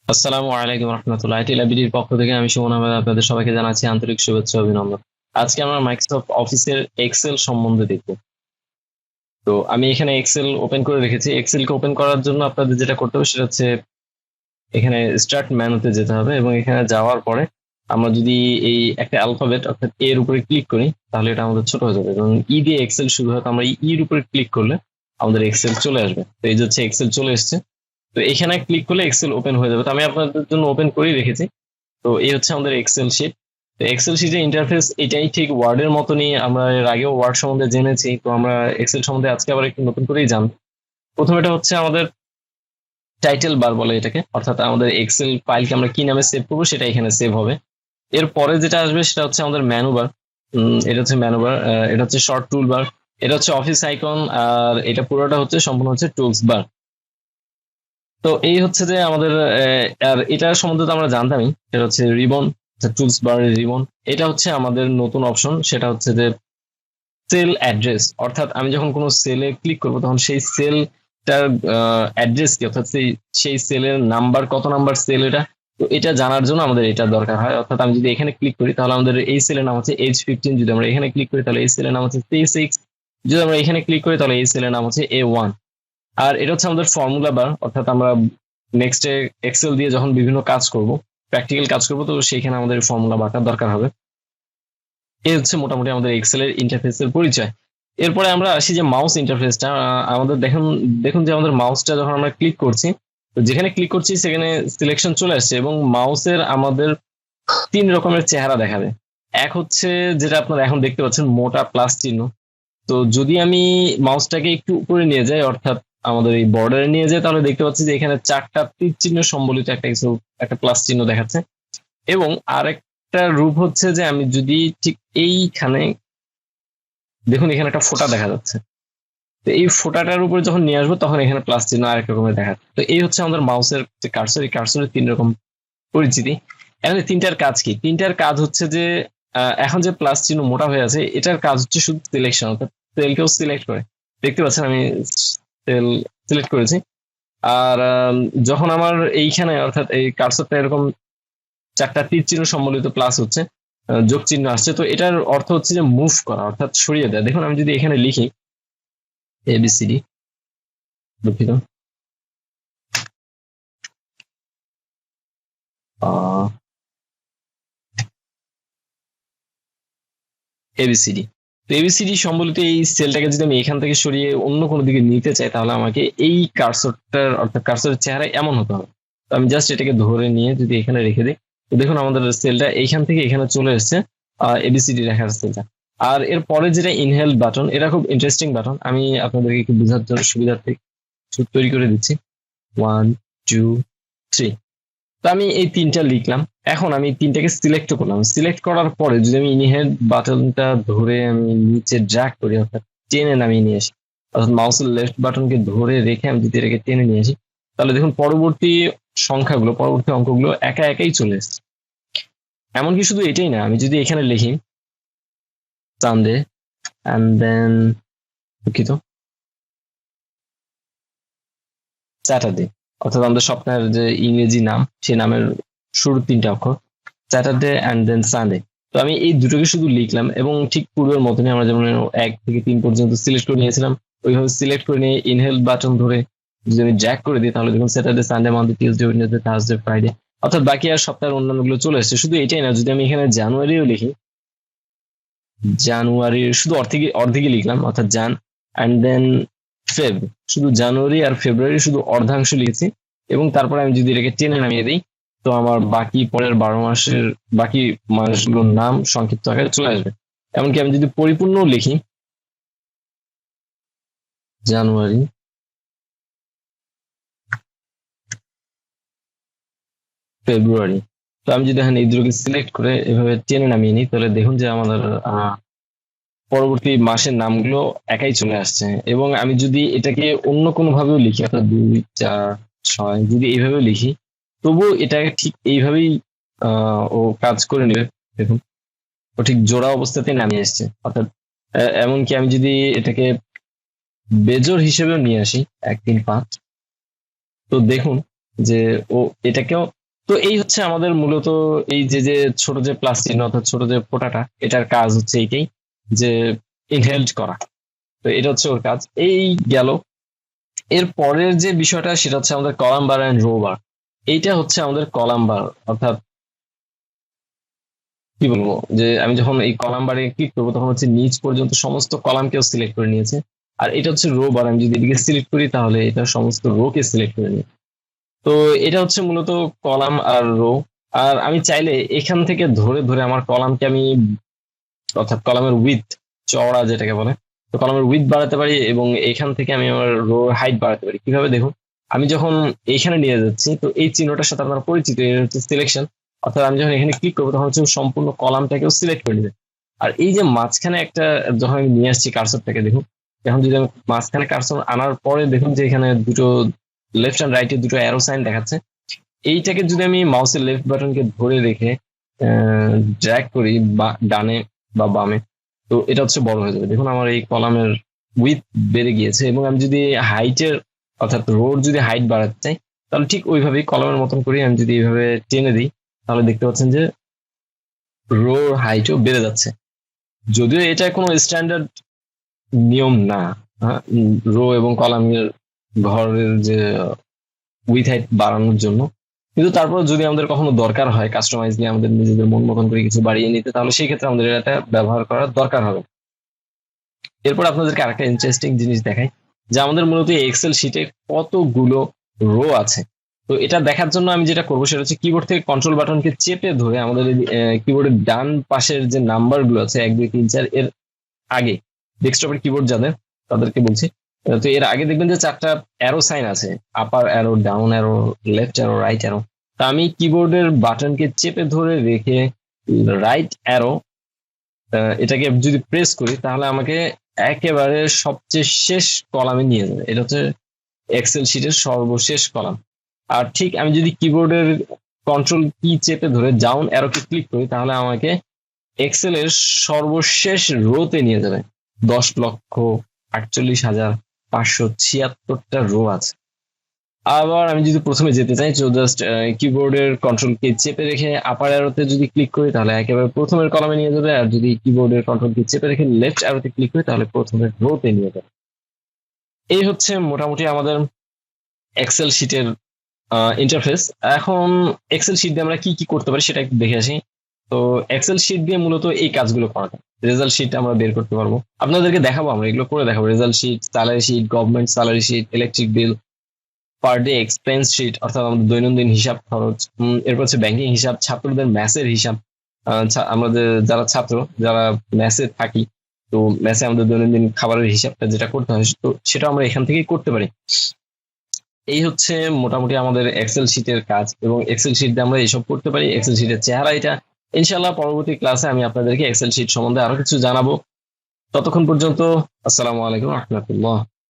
আসসালামু আলাইকুম রহমতুল্লাহ। ITLabBDর পক্ষ থেকে আমি সুমন আহমেদ আপনাদের সবাইকে জানাচ্ছি আন্তরিক শুভেচ্ছা ও অভিনন্দন। আজকে আমরা মাইক্রোসফট অফিসের এক্সেল সম্বন্ধে দেখব। তো আমি এখানে এক্সেল ওপেন করে রেখেছি। এক্সেলকে ওপেন করার জন্য আপনাদের যেটা করতে হবে সেটা হচ্ছে এখানে স্টার্ট মেনুতে যেতে হবে এবং এখানে যাওয়ার পরে আমরা যদি এই একটা অ্যালফাবেট অর্থাৎ এর উপরে ক্লিক করি তাহলে এটা আমাদের ছোট হয়ে যাবে এবং ই দিয়ে এক্সেল শুরু হয়। তো আমরা ইর উপরে ক্লিক করলে আমাদের এক্সেল চলে আসবে। তো এই যে হচ্ছে এক্সেল চলে এসছে। তো এখানে ক্লিক করলে এক্সেল ওপেন হয়ে যাবে। তো আমি আপনাদের জন্য ওপেন করেই রেখেছি। তো এই হচ্ছে আমাদের এক্সেল শিট। তো এক্সেল শিটের ইন্টারফেস এটাই, ঠিক ওয়ার্ডের মতনই। আমরা এর আগেও ওয়ার্ড সম্বন্ধে জেনেছি, তো আমরা এক্সেল সম্বন্ধে আজকে আবার একটু নতুন করেই জানবো। প্রথমে হচ্ছে আমাদের টাইটেল বার বলে এটাকে, অর্থাৎ আমাদের এক্সেল ফাইলকে আমরা কি নামে সেভ করবো সেটা এখানে সেভ হবে। এরপরে যেটা আসবে সেটা হচ্ছে আমাদের মেনু বার। এটা হচ্ছে মেনু বার, এটা হচ্ছে শর্ট টুল বার, এটা হচ্ছে অফিস আইকন, আর এটা পুরোটা হচ্ছে সম্পূর্ণ হচ্ছে টুলস বার। তো এই হচ্ছে যে আমাদের আর এটা সম্বন্ধে তো আমরা জানতামই, এটা হচ্ছে রিবন, টুলস বার রিবন। এটা হচ্ছে আমাদের নতুন অপশন, সেটা হচ্ছে যে সেল অ্যাড্রেস। অর্থাৎ আমি যখন কোনো সেলে ক্লিক করবো তখন সেই সেলটার অ্যাড্রেস কি, অর্থাৎ সেই সেলের নাম্বার, কত নাম্বার সেল এটা, তো এটা জানার জন্য আমাদের এটা দরকার হয়। অর্থাৎ আমি যদি এখানে ক্লিক করি তাহলে আমাদের এই সেলের নাম হচ্ছে H15, যদি আমরা এখানে ক্লিক করি তাহলে এই সেলের নাম হচ্ছে C6, যদি আমরা এখানে ক্লিক করি তাহলে এই সেলের নাম হচ্ছে A1। আর এটা হচ্ছে আমাদের ফর্মুলা বার, অর্থাৎ আমরা নেক্সটে এক্সেল দিয়ে যখন বিভিন্ন কাজ করব, প্র্যাকটিক্যাল কাজ করব, তো সেইখানে আমাদের ফর্মুলা বারটা দরকার হবে। এই হচ্ছে মোটামুটি আমাদের এক্সেলের ইন্টারফেসের পরিচয়। এরপরে আমরা আসি যে মাউস ইন্টারফেসটা। আমাদের দেখুন দেখুন যে আমাদের মাউসটা যখন আমরা ক্লিক করছি, তো যেখানে ক্লিক করছি সেখানে সিলেকশন চলে আসছে এবং মাউসের আমাদের 3 রকমের চেহারা দেখাবে। এক হচ্ছে যেটা আপনারা এখন দেখতে পাচ্ছেন, মোটা প্লাস চিহ্ন। তো যদি আমি মাউসটাকে একটু উপরে নিয়ে যাই, অর্থাৎ আমাদের এই বর্ডারে নিয়ে যাই, তাহলে দেখতে পাচ্ছি যে এখানে 4টা তীর চিহ্ন সম্বলিত একটা কিছু, একটা প্লাস চিহ্ন দেখাচ্ছে। এবং আরেকটা রূপ হচ্ছে যে আমি যদি ঠিক এইখানে দেখুন, এখানে একটা ফোঁটা দেখা যাচ্ছে। তো এই ফোঁটাটার উপরে যখন নিয়ে আসবো তখন এখানে প্লাস চিহ্ন আরেক রকমের দেখাচ্ছে। তো এই হচ্ছে আমাদের মাউসের যে কার্সর, এই কার্সরের 3 রকম পরিচিতি। এখানে 3টার কাজ কি? 3টার কাজ হচ্ছে যে এখন যে প্লাস চিহ্ন মোটা হয়ে আছে, এটার কাজ হচ্ছে শুধু সিলেকশন, অর্থাৎ সেলকেও সিলেক্ট করে। দেখতে পাচ্ছেন আমি সেল সিলেক্ট করেছি। আর যখন আমার এইখানে অর্থাৎ এই কার্সরটা এরকম 4টা তীর চিহ্ন সম্বলিত প্লাস হচ্ছে, যোগ চিহ্ন আসছে, তো এটার অর্থ হচ্ছে যে মুভ করা, অর্থাৎ সরিয়ে দেয়। দেখুন আমি যদি এখানে লিখি ABCD, দুঃখিত, ABCD, তো ABCD সম্বলিত এই সেলটাকে যদি আমি এখান থেকে সরিয়ে অন্য কোনো দিকে নিতে চাই, তাহলে আমাকে এই কার্সরটার অর্থাৎ কার্সরের চেহারা এমন হতে হবে। তো আমি জাস্ট এটাকে ধরে নিয়ে যদি এখানে রেখে দিই, তো দেখুন আমাদের সেলটা এইখান থেকে এখানে চলে এসেছে, ABCD লেখার সেলটা। আর এর পরে যেটা ইনহেল বাটন, এটা খুব ইন্টারেস্টিং বাটন, আমি আপনাদেরকে একটু বোঝার জন্য সুবিধার্থে তৈরি করে দিচ্ছি। 1 2 3। তো আমি এই 3টা লিখলাম। এখন আমি 3টাকে সিলেক্ট করলাম। সিলেক্ট করার পরে যদি আমি ইনহেড বাটনটা ধরে আমি নিচে ড্র্যাগ করি, অর্থাৎ টেনে নামিয়ে নিয়ে আসি, অর্থাৎ মাউসের লেফট বাটনকে ধরে রেখে আমি যদি এটাকে টেনে নিয়ে আসি, তাহলে দেখুন পরবর্তী সংখ্যাগুলো, পরবর্তী অঙ্কগুলো একা একাই চলে এসছে। এমনকি শুধু এটাই না, আমি যদি এখানে লিখি সানডে অ্যান্ড দেন, দুঃখিত, স্যাটারডে, অর্থাৎ আমাদের সপ্তাহের যে ইংরেজি নাম, সেই নামের শুরুর 3টা অক্ষর, স্যাটারডে অ্যান্ড দেন সানডে। তো আমি এই দুটোকে শুধু লিখলাম এবং ঠিক পূর্বের মতনই আমরা যেমন 1 থেকে 3 পর্যন্ত সিলেক্ট করে নিয়েছিলাম, ওইভাবে সিলেক্ট করে নিয়ে ইনহেল বাটন ধরে যদি আমি জ্যাক করে দিই, তাহলে দেখুন Saturday, Sunday, Monday, Tuesday, Wednesday, Thursday, Friday, অর্থাৎ বাকি আর সপ্তাহের অন্যান্যগুলো চলে এসেছে। শুধু এটাই না, যদি আমি এখানে জানুয়ারিও লিখি, জানুয়ারির শুধু অর্ধেকই লিখলাম, অর্থাৎ জান অ্যান্ড দেন ফেব, শুধু জানুয়ারি আর ফেব্রুয়ারি শুধু অর্ধাংশ লিখেছি। এবং তারপরে আমি যদি এটাকে টেনে নামিয়ে দিই, তো আমার বাকি পরের 12 মাসের বাকি মাসগুলোর নাম সংক্ষিপ্ত আকারে চলে আসবে। এমনকি আমি যদি পরিপূর্ণ লিখি জানুয়ারি, ফেব্রুয়ারি, তো আমি যদি এখানে এই দুটোকে সিলেক্ট করে এভাবে টেনে নামিয়ে নিই, তাহলে দেখুন যে আমাদের পরবর্তী মাসের নামগুলো একাই চলে আসছে। এবং আমি যদি এটাকে অন্য কোনো ভাবেও লিখি, অর্থাৎ 2 4 6 যদি এইভাবে লিখি, তবুও এটাকে ঠিক এইভাবেই ও কাজ করে নেবে। দেখুন ও ঠিক জোড়া অবস্থাতে নামিয়ে আসছে। অর্থাৎ এমনকি আমি যদি এটাকে বেজোড় হিসেবেও নিয়ে আসি 1 3 5, তো দেখুন যে ও এটাকেও তো এই হচ্ছে আমাদের মূলত এই যে ছোট যে প্লাস চিহ্ন অর্থাৎ ছোট যে ফোঁটাটা, এটার কাজ হচ্ছে এইটাই, যে ইনহেল্ড করা। তো এটা হচ্ছে ওর কাজ। এই গেল। এর পরের যে বিষয়টা সেটা হচ্ছে আমাদের কলাম বার এন্ড রো বার। এইটা হচ্ছে আমাদের কলাম বার, অর্থাৎ কি বলবো, যে আমি যখন এই কলাম বারে ক্লিক করবো তখন হচ্ছে নিচ পর্যন্ত সমস্ত কলামকেও সিলেক্ট করে নিয়েছে। আর এটা হচ্ছে রো বার, আমি যদি এদিকে সিলেক্ট করি তাহলে এটা সমস্ত রো কে সিলেক্ট করে নিয়ে। তো এটা হচ্ছে মূলত কলাম আর রো। আর আমি চাইলে এখান থেকে ধরে ধরে আমার কলামকে আমি, অর্থাৎ কলামের উইথ, চওড়া যেটাকে বলে, তো কলামের উইথ বাড়াতে পারি এবং এখান থেকে আমি আমার রো হাইট বাড়াতে পারি। কিভাবে দেখুন, আমি যখন এইখানে নিয়ে যাচ্ছি তো এই চিহ্নটার সাথে আপনারা পরিচিত, এটা হচ্ছে সিলেকশন। অর্থাৎ আমি যখন এখানে ক্লিক করবো তখন হচ্ছে সম্পূর্ণ কলামটাকেও সিলেক্ট করে নেবে। আর এই যে মাঝখানে একটা, যখন আমি নিয়ে আসছি কার্সরটাকে, দেখুন এখন যদি আমি মাঝখানে কার্সর আনার পরে দেখুন যে এখানে দুটো লেফট অ্যান্ড রাইটে দুটো অ্যারো সাইন দেখাচ্ছে। এইটাকে যদি আমি মাউসের লেফট বাটনকে ধরে রেখে ড্র্যাগ করি বা ডানে বা বামে, তো এটা হচ্ছে বড় হয়ে যাবে। দেখুন আমার এই কলামের উইথ বেড়ে গিয়েছে। এবং আমি যদি হাইটের, অর্থাৎ রোড যদি হাইট বাড়াতে চাই তাহলে ঠিক ওইভাবেই কলামের মতন করি আমি যদি এইভাবে টেনে দিই তাহলে দেখতে পাচ্ছেন যে রোর হাইটও বেড়ে যাচ্ছে। যদিও এটা কোনো স্ট্যান্ডার্ড নিয়ম না, রো এবং কলামের ঘরের যে উইথ হাইট বাড়ানোর জন্য, কিন্তু তারপর যদি আমাদের কখনো দরকার হয় কাস্টমাইজলি আমাদের নিজেদের মন মতন করে কিছু বাড়িয়ে নিতে, তাহলে সেই ক্ষেত্রে আমাদের এটা ব্যবহার করার দরকার হবে। এরপর আপনাদেরকে আরেকটা ইন্টারেস্টিং জিনিস দেখাই, যে আমাদের মূলত এই এক্সেল শিটে কতগুলো রো আছে। তো এটা দেখার জন্য আমি যেটা করবো সেটা হচ্ছে কিবোর্ড থেকে কন্ট্রোল বাটনকে চেপে ধরে আমাদের কিবোর্ডের ডান পাশের যে নাম্বার গুলো আছে 1 2 3 4, এর আগে, ডেস্কটপের কিবোর্ড যাদের তাদেরকে বলছি, তো এর আগে দেখবেন যে 4টা অ্যারো সাইন আছে, upper arrow, down arrow, left arrow, right arrow. তা আমি কিবোর্ডের বাটনকে চেপে ধরে রেখে রাইট অ্যারো এটাকে যদি প্রেস করি তাহলে আমাকে একেবারে সবচেয়ে শেষ কলামে নিয়ে যাবে। এটা হচ্ছে এক্সেল শিটের সর্বশেষ কলাম। আর ঠিক আমি যদি কিবোর্ডের কন্ট্রোল কি চেপে ধরে ডাউন অ্যারোকে ক্লিক করি তাহলে আমাকে এক্সেলের সর্বশেষ রোতে নিয়ে যাবে। 10,48,576টা রো আছে। আবার আমি যদি প্রথমে যেতে চাই, তো জাস্ট কিবোর্ডের কন্ট্রোল কে চেপে রেখে আপার অ্যারোতে যদি ক্লিক করি তাহলে একেবারে প্রথমের কলামে নিয়ে যাবে। আর যদি কিবোর্ডের কন্ট্রোল কে চেপে রেখে লেফট অ্যারোতে ক্লিক করি তাহলে প্রথমের রোতে নিয়ে যাবে। এই হচ্ছে মোটামুটি আমাদের এক্সেল শিটের ইন্টারফেস। এখন এক্সেল শিট দিয়ে আমরা কি কি করতে পারি সেটা একটু দেখে আসি। তো এক্সেল শিট দিয়ে মূলত এই কাজগুলো করা যায়। রেজাল্ট শিট আমরা বের করতে পারবো, আপনাদেরকে দেখাবো, আমরা এগুলো করে দেখাবো। Result sheet, salary sheet, government salary sheet, electric bill, per day expense sheet অর্থাৎ আমাদের দৈনন্দিন হিসাব খরচ, এরপর হচ্ছে ব্যাংকিং হিসাব, ছাত্রদের ম্যাথের হিসাব, আমাদের যারা ছাত্র যারা ম্যাথে থাকি, তো ম্যাথে আমাদের দৈনন্দিন খাবারের হিসাবটা যেটা করতে হয় তো সেটা আমরা এখান থেকেই করতে পারি। এই হচ্ছে মোটামুটি আমাদের এক্সেল শিটের কাজ, এবং এক্সেল শিট দিয়ে আমরা এইসব করতে পারি। এক্সেল শিটের চেহারা এটা। ইনশাল্লাহ পরবর্তী ক্লাসে আমি আপনাদেরকে এক্সেল শিট সম্বন্ধে আরো কিছু জানাবো। ততক্ষণ পর্যন্ত আসসালামু আলাইকুম রহমতুল্লাহ।